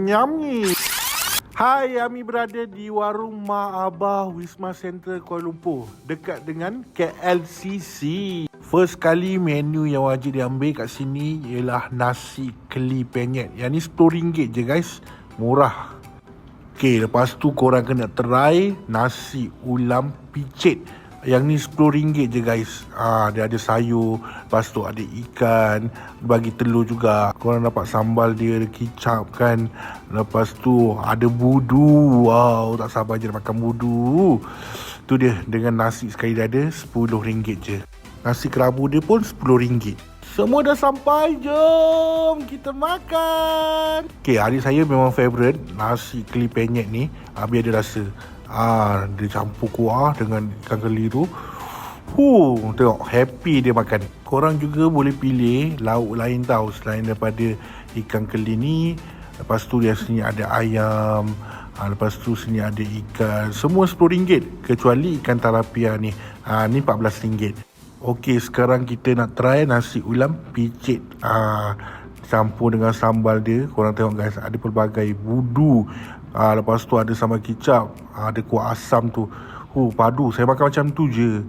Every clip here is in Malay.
Yummy. Hai, Ami berada di warung Mak Abah Wisma Center Kuala Lumpur, dekat dengan KLCC. First kali menu yang wajib diambil kat sini ialah nasi keli penyet. Yang ni RM10 je guys, murah. Okay, lepas tu korang kena try nasi ulam picit. Yang ni RM10 je guys. Dia ada sayur, lepas tu ada ikan, bagi telur juga. Korang dapat sambal dia, ada kicap kan. Lepas tu ada budu. Wow, tak sabar je nak makan budu. Tu dia, dengan nasi sekali dada RM10 je. Nasi kerabu dia pun RM10. Semua dah sampai, jom kita makan. Okay, adik saya memang favourite nasi keli penyet ni. Biar dia rasa. Dia campur kuah dengan ikan keli tu. Tengok happy dia makan. Korang juga boleh pilih lauk lain tau selain daripada ikan keli ni. Lepas tu dia sini ada ayam. Lepas tu sini ada ikan. Semua RM10 kecuali ikan talapia ni. Ni RM14. Okey, sekarang kita nak try nasi ulam picit. Campur dengan sambal dia. Korang tengok guys, ada pelbagai budu. Lepas tu ada sambal kicap, ada kuah asam tu. Padu. Saya makan macam tu je.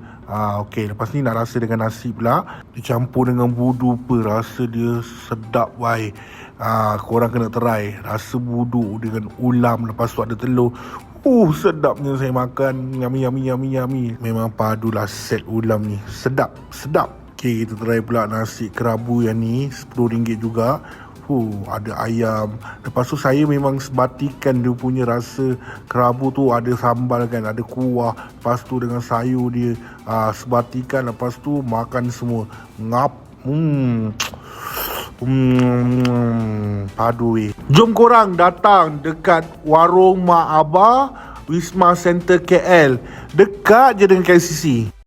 Okey, lepas ni nak rasa dengan nasi pula. Dicampur dengan budu apa, rasa dia sedap wai. Korang kena try rasa budu dengan ulam. Lepas tu ada telur. Sedapnya saya makan. Yummy. Memang padulah set ulam ni. Sedap. Okey, kita try pula nasi kerabu yang ni RM10 juga. Ada ayam. Lepas tu saya memang sebatikan dia punya rasa kerabu tu. Ada sambal kan, ada kuah. Lepas tu dengan sayur dia, sebatikan. Lepas tu makan semua. Ngap. Padu weh. Jom korang datang dekat warung Mak Abah Wisma Center KL. Dekat je dengan KLCC.